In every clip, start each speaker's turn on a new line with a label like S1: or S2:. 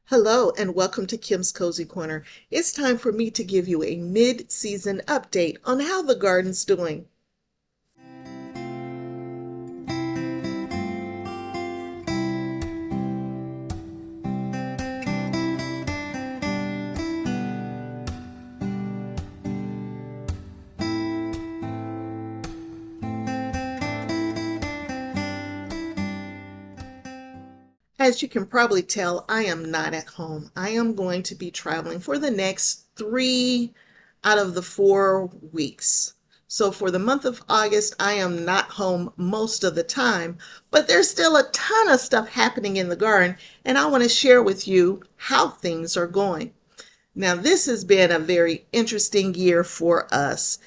S1: Hello and welcome to Kim's Cozy Corner. It's time for me to give you a mid-season update on how the garden's doing. As you can probably tell, I am not at home. I am going to be traveling for the next 3 out of the 4 weeks. So for the month of August, I am not home most of the time, but there's still a ton of stuff happening in the garden, and I want to share with you how things are going. Now, this has been a very interesting year for us.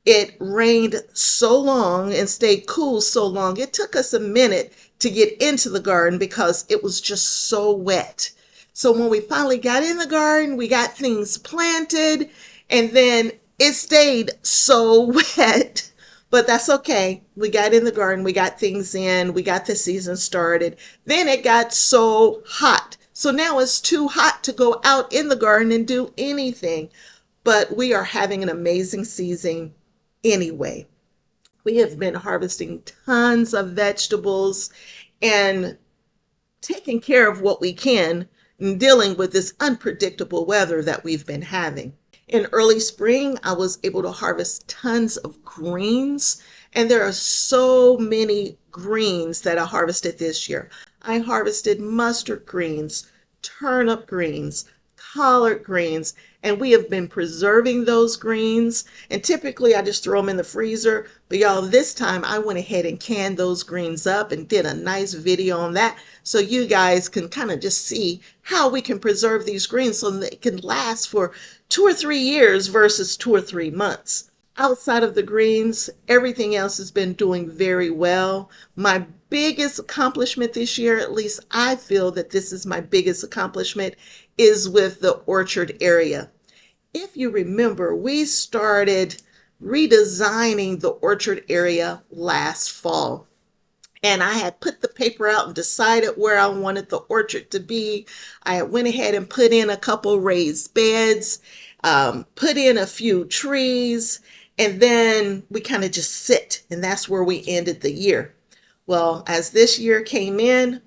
S1: It rained so long and stayed cool so long, it took us a minute to get into the garden because it was just so wet. So when we finally got in the garden, we got things planted, and then it stayed so wet. But that's okay. We got in the garden, we got things in, we got the season started. Then it got so hot. So now it's too hot to go out in the garden and do anything. But we are having an amazing season anyway. We have been harvesting tons of vegetables and taking care of what we can and dealing with this unpredictable weather that we've been having. In early spring, I was able to harvest tons of greens, and there are so many greens that I harvested this year. I harvested mustard greens, turnip greens, collard greens, and we have been preserving those greens. And typically I just throw them in the freezer, but y'all, this time I went ahead and canned those greens up and did a nice video on that so you guys can kind of just see how we can preserve these greens so they can last for 2 or 3 years versus 2 or 3 months. Outside of the greens, everything else has been doing very well. My biggest accomplishment this year, at least I feel that this is my biggest accomplishment, is with the orchard area. If you remember, we started redesigning the orchard area last fall. And I had put the paper out and decided where I wanted the orchard to be. I went ahead and put in a couple raised beds, put in a few trees, and then we kind of just sit, and that's where we ended the year. Well, as this year came in,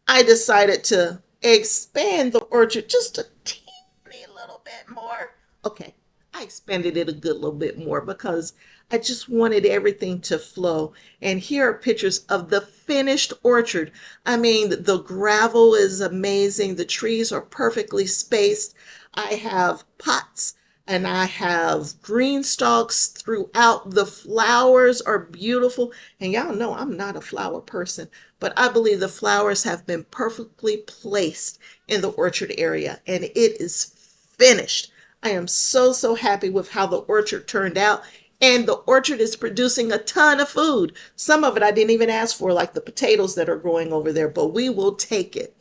S1: I decided to expand the orchard just a teeny little bit more. Okay, I expanded it a good little bit more because I just wanted everything to flow. And here are pictures of the finished orchard. I mean, the gravel is amazing. The trees are perfectly spaced. I have pots and I have green stalks throughout. The flowers are beautiful. And y'all know I'm not a flower person, but I believe the flowers have been perfectly placed in the orchard area, and it is finished. I am so happy with how the orchard turned out. And the orchard is producing a ton of food. Some of it I didn't even ask for, like the potatoes that are growing over there, but we will take it.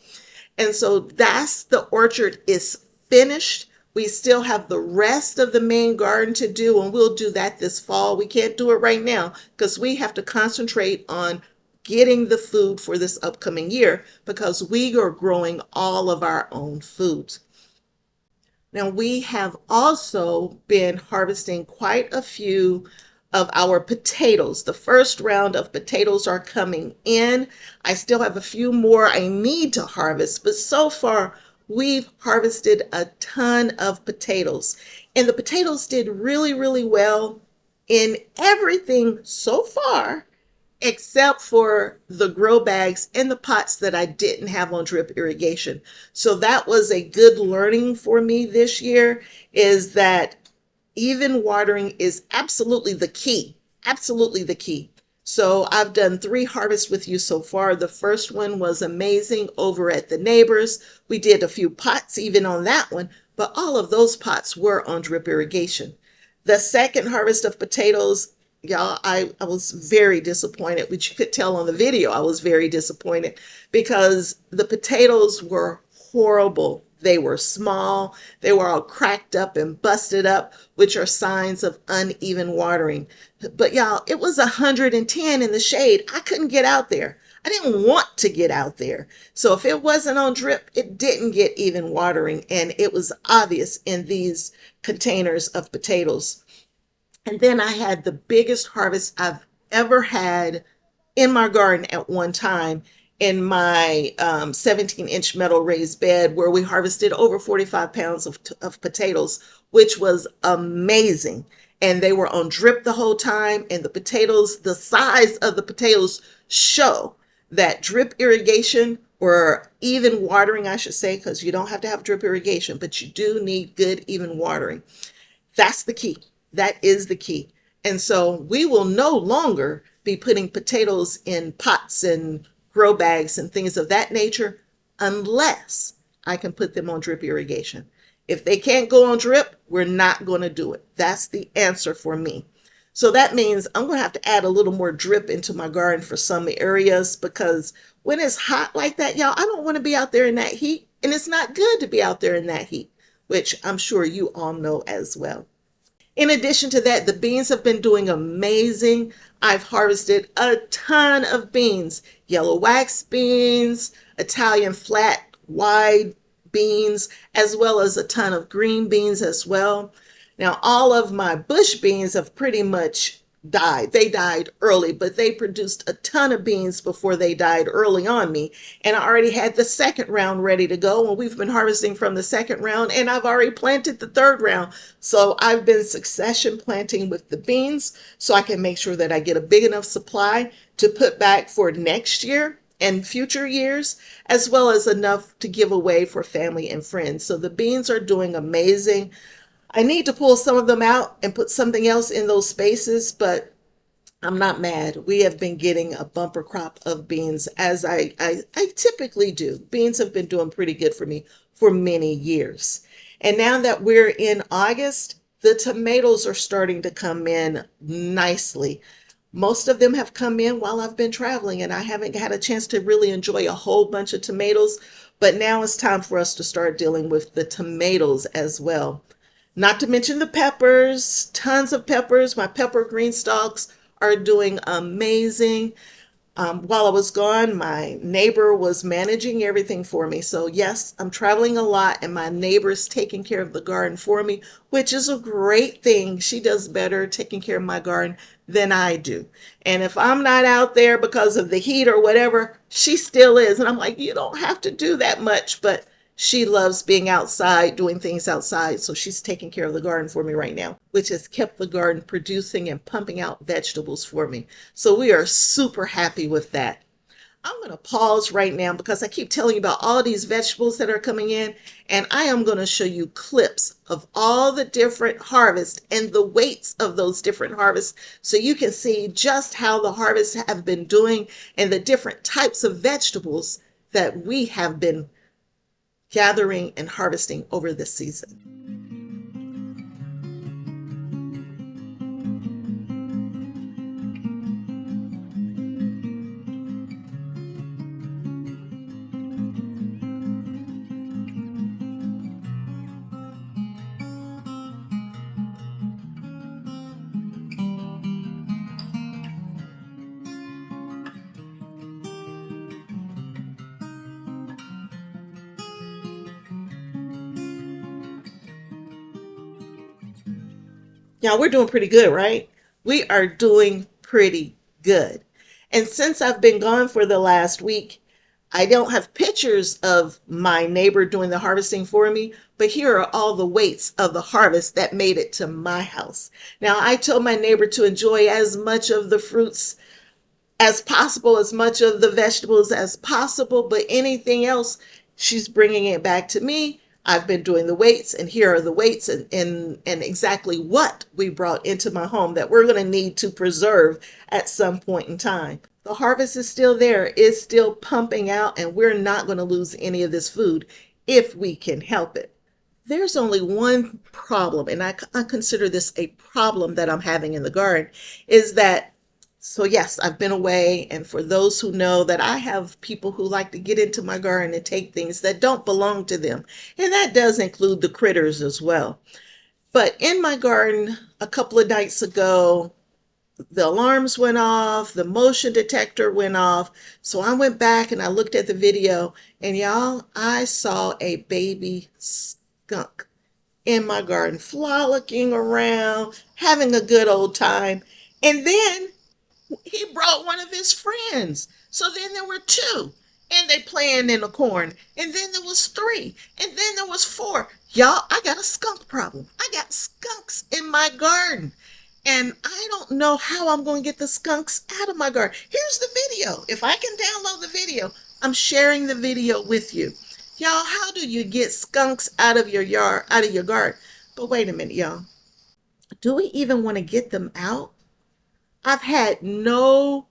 S1: And so that's the orchard is finished. We still have the rest of the main garden to do, and we'll do that this fall. We can't do it right now because we have to concentrate on getting the food for this upcoming year because we are growing all of our own foods. Now, we have also been harvesting quite a few of our potatoes. The first round of potatoes are coming in. I still have a few more I need to harvest, but so far we've harvested a ton of potatoes. And the potatoes did really well in everything so far, except for the grow bags and the pots that I didn't have on drip irrigation. So that was a good learning for me this year, is that even watering is absolutely the key. Absolutely the key. So I've done 3 harvests with you so far. The first one was amazing over at the neighbors. We did a few pots even on that one, but all of those pots were on drip irrigation. The second harvest of potatoes, y'all, I was very disappointed, which you could tell on the video. I was very disappointed because the potatoes were horrible. They were small, they were all cracked up and busted up, which are signs of uneven watering. But y'all, it was 110 in the shade. I couldn't get out there. I didn't want to get out there. So if it wasn't on drip, it didn't get even watering. And it was obvious in these containers of potatoes. And then I had the biggest harvest I've ever had in my garden at one time in my 17-inch metal raised bed where we harvested over 45 pounds of potatoes, which was amazing. And they were on drip the whole time. And the potatoes, the size of the potatoes show that drip irrigation, or even watering, I should say, because you don't have to have drip irrigation, but you do need good, even watering. That's the key. That is the key. And so we will no longer be putting potatoes in pots and grow bags and things of that nature unless I can put them on drip irrigation. If they can't go on drip, we're not going to do it. That's the answer for me. So that means I'm going to have to add a little more drip into my garden for some areas, because when it's hot like that, y'all, I don't want to be out there in that heat. And it's not good to be out there in that heat, which I'm sure you all know as well. In addition to that, the beans have been doing amazing. I've harvested a ton of beans, yellow wax beans, Italian flat wide beans, as well as a ton of green beans as well. Now, all of my bush beans have pretty much died. They died early, but they produced a ton of beans before they died early on me. And I already had the second round ready to go. And we've been harvesting from the second round, and I've already planted the third round. So I've been succession planting with the beans so I can make sure that I get a big enough supply to put back for next year and future years, as well as enough to give away for family and friends. So the beans are doing amazing. I need to pull some of them out and put something else in those spaces, but I'm not mad. We have been getting a bumper crop of beans, as I typically do. Beans have been doing pretty good for me for many years. And now that we're in August, the tomatoes are starting to come in nicely. Most of them have come in while I've been traveling, and I haven't had a chance to really enjoy a whole bunch of tomatoes. But now it's time for us to start dealing with the tomatoes as well. Not to mention the peppers, tons of peppers. My pepper green stalks are doing amazing. While I was gone, my neighbor was managing everything for me. So yes, I'm traveling a lot and my neighbor's taking care of the garden for me, which is a great thing. She does better taking care of my garden than I do. And if I'm not out there because of the heat or whatever, she still is. And I'm like, you don't have to do that much, but she loves being outside, doing things outside. So she's taking care of the garden for me right now, which has kept the garden producing and pumping out vegetables for me. So we are super happy with that. I'm going to pause right now because I keep telling you about all these vegetables that are coming in, and I am going to show you clips of all the different harvests and the weights of those different harvests so you can see just how the harvests have been doing and the different types of vegetables that we have been gathering and harvesting over this season. Now we're doing pretty good, right? We are doing pretty good. And since I've been gone for the last week, I don't have pictures of my neighbor doing the harvesting for me, but here are all the weights of the harvest that made it to my house. Now, I told my neighbor to enjoy as much of the fruits as possible, as much of the vegetables as possible, but anything else, she's bringing it back to me. I've been doing the weights, and here are the weights and exactly what we brought into my home that we're going to need to preserve at some point in time. The harvest is still there, it's still pumping out, and we're not going to lose any of this food if we can help it. There's only one problem, and I consider this a problem that I'm having in the garden, is that so yes, I've been away, and for those who know that I have people who like to get into my garden and take things that don't belong to them, and that does include the critters as well. But in my garden a couple of nights ago, the alarms went off, the motion detector went off. So I went back and I looked at the video, and y'all, I saw a baby skunk in my garden, frolicking around, having a good old time. And then he brought one of his friends. So then there were two, and they playing in the corn. And then there was three, and then there was four. Y'all, I got a skunk problem. I got skunks in my garden. And I don't know how I'm going to get the skunks out of my garden. Here's the video. If I can download the video, I'm sharing the video with you. Y'all, how do you get skunks out of your yard, out of your garden? But wait a minute, y'all. Do we even want to get them out? I've had no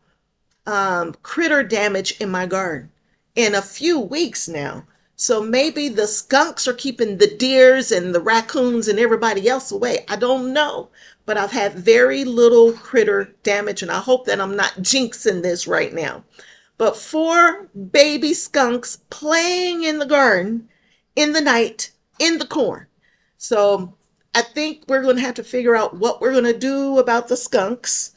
S1: critter damage in my garden in a few weeks now. So maybe the skunks are keeping the deers and the raccoons and everybody else away. I don't know. But I've had very little critter damage, and I hope that I'm not jinxing this right now. But four baby skunks playing in the garden in the night in the corn. So I think we're going to have to figure out what we're going to do about the skunks,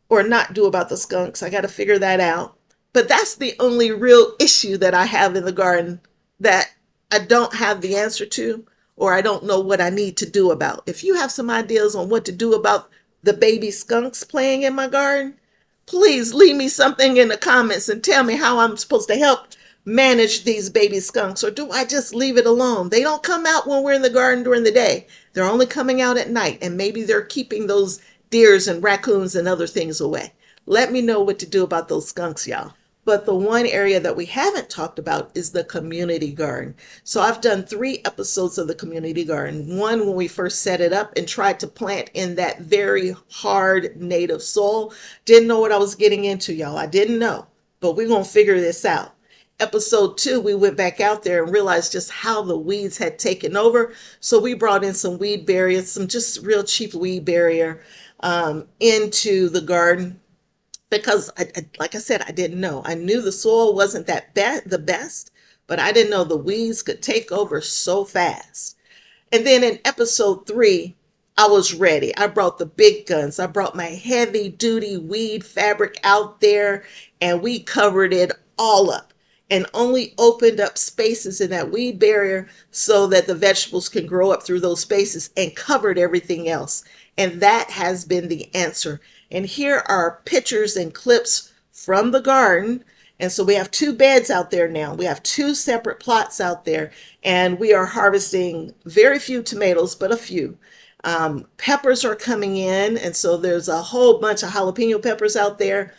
S1: or not do about the skunks. I got to figure that out. But that's the only real issue that I have in the garden that I don't have the answer to, or I don't know what I need to do about. If you have some ideas on what to do about the baby skunks playing in my garden, please leave me something in the comments and tell me how I'm supposed to help manage these baby skunks. Or do I just leave it alone? They don't come out when we're in the garden during the day. They're only coming out at night, and maybe they're keeping those deers and raccoons and other things away. Let me know what to do about those skunks, y'all. But the one area that we haven't talked about is the community garden. So I've done 3 episodes of the community garden. One when we first set it up and tried to plant in that very hard native soil. Didn't know what I was getting into, y'all. I didn't know, but we're going to figure this out. Episode 2, we went back out there and realized just how the weeds had taken over. So we brought in some weed barriers, some just real cheap weed barrier into the garden. Because, like I said, I didn't know. I knew the soil wasn't the best, but I didn't know the weeds could take over so fast. And then in episode 3, I was ready. I brought the big guns. I brought my heavy duty weed fabric out there, and we covered it all up and only opened up spaces in that weed barrier so that the vegetables can grow up through those spaces, and covered everything else. And that has been the answer. And here are pictures and clips from the garden. And so we have 2 beds out there now. We have 2 separate plots out there, and we are harvesting very few tomatoes, but a few. Peppers are coming in, and so there's a whole bunch of jalapeno peppers out there.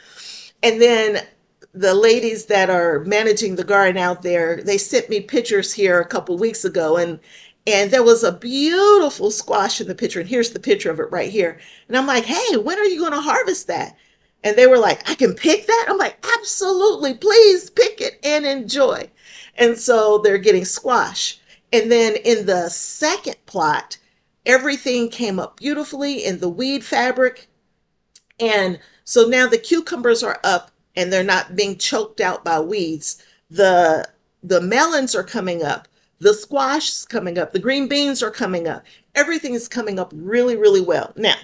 S1: And then the ladies that are managing the garden out there, they sent me pictures here a couple weeks ago, and there was a beautiful squash in the picture, and here's the picture of it right here. And I'm like, hey, when are you going to harvest that? And they were like, I can pick that? I'm like, absolutely, please pick it and enjoy. And so they're getting squash. And then in the second plot, everything came up beautifully in the weed fabric. And so now the cucumbers are up, and they're not being choked out by weeds. The melons are coming up. The squash is coming up. The green beans are coming up. Everything is coming up really, really well. Now,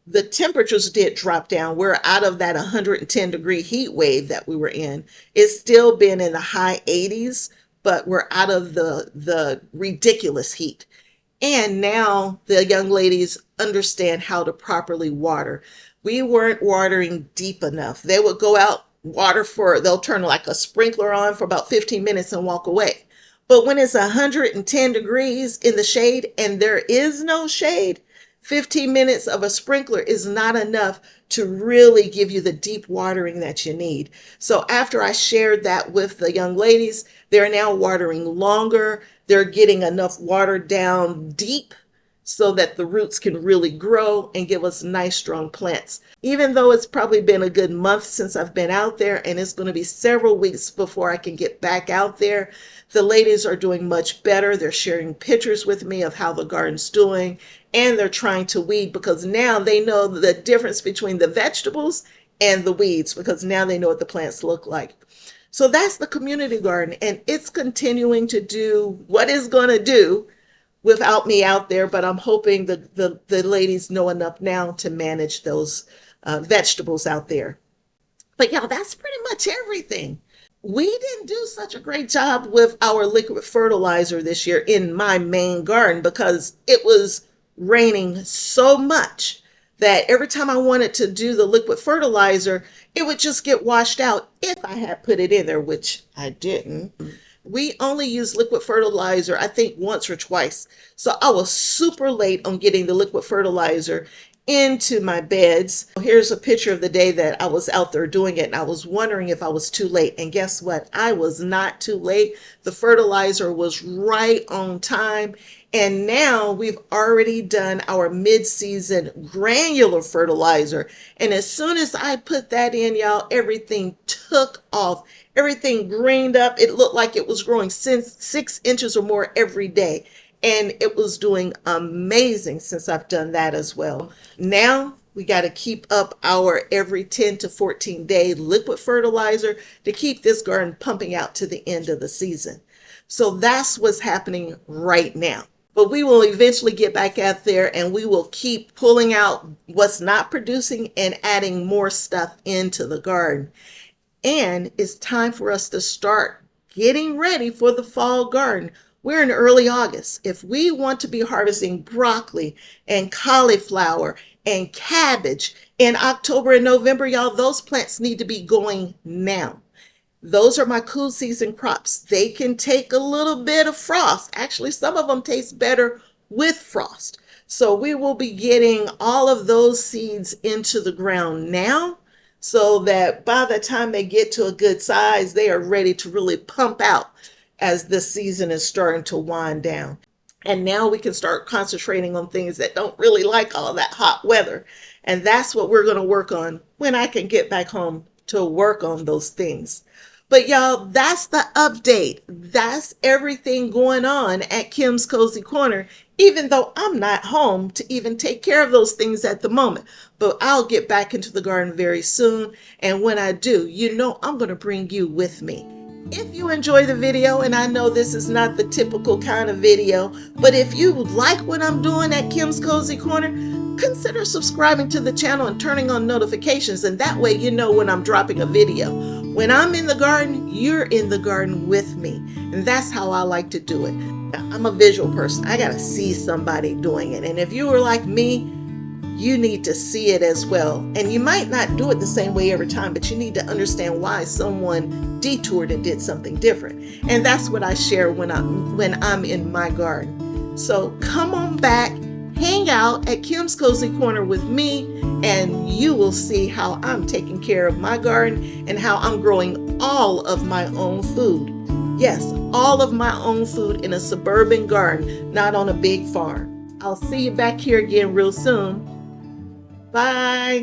S1: the temperatures did drop down. We're out of that 110-degree heat wave that we were in. It's still been in the high 80s, but we're out of the ridiculous heat. And now the young ladies understand how to properly water. We weren't watering deep enough. They would go out, they'll turn like a sprinkler on for about 15 minutes and walk away. But when it's 110 degrees in the shade and there is no shade, 15 minutes of a sprinkler is not enough to really give you the deep watering that you need. So after I shared that with the young ladies, they're now watering longer. They're getting enough water down deep so that the roots can really grow and give us nice, strong plants. Even though it's probably been a good month since I've been out there, and it's going to be several weeks before I can get back out there, the ladies are doing much better. They're sharing pictures with me of how the garden's doing, and they're trying to weed, because now they know the difference between the vegetables and the weeds, because now they know what the plants look like. So that's the community garden, and it's continuing to do what it's going to do without me out there, but I'm hoping the ladies know enough now to manage those vegetables out there. But y'all, that's pretty much everything. We didn't do such a great job with our liquid fertilizer this year in my main garden because it was raining so much that every time I wanted to do the liquid fertilizer, it would just get washed out if I had put it in there, which I didn't. We only used liquid fertilizer, I think, once or twice. So I was super late on getting the liquid fertilizer into my beds. Here's a picture of the day that I was out there doing it, and I was wondering if I was too late. And guess what? I was not too late. The fertilizer was right on time. And now we've already done our mid-season granular fertilizer. And as soon as I put that in, y'all, everything took off. Everything greened up. It looked like it was growing 6 inches or more every day. And it was doing amazing since I've done that as well. Now we got to keep up our every 10 to 14 day liquid fertilizer to keep this garden pumping out to the end of the season. So that's what's happening right now. But we will eventually get back out there and we will keep pulling out what's not producing and adding more stuff into the garden. And it's time for us to start getting ready for the fall garden. We're in early August. If we want to be harvesting broccoli and cauliflower and cabbage in October and November, y'all, those plants need to be going now. Those are my cool season crops. They can take a little bit of frost. Actually, some of them taste better with frost. So we will be getting all of those seeds into the ground now so that by the time they get to a good size, they are ready to really pump out as this season is starting to wind down. And now we can start concentrating on things that don't really like all that hot weather. And that's what we're going to work on when I can get back home to work on those things. But y'all, that's the update. That's everything going on at Kim's Cozy Corner, even though I'm not home to even take care of those things at the moment. But I'll get back into the garden very soon. And when I do, you know I'm going to bring you with me. If you enjoy the video, and I know this is not the typical kind of video, but if you like what I'm doing at Kim's Cozy Corner, consider subscribing to the channel and turning on notifications, and that way you know when I'm dropping a video. When I'm in the garden, you're in the garden with me, and that's how I like to do it. I'm a visual person. I gotta see somebody doing it, and if you were like me, you need to see it as well. And you might not do it the same way every time, but you need to understand why someone detoured and did something different. And that's what I share when I'm in my garden. So come on back, hang out at Kim's Cozy Corner with me, and you will see how I'm taking care of my garden and how I'm growing all of my own food. Yes, all of my own food in a suburban garden, not on a big farm. I'll see you back here again real soon. Bye.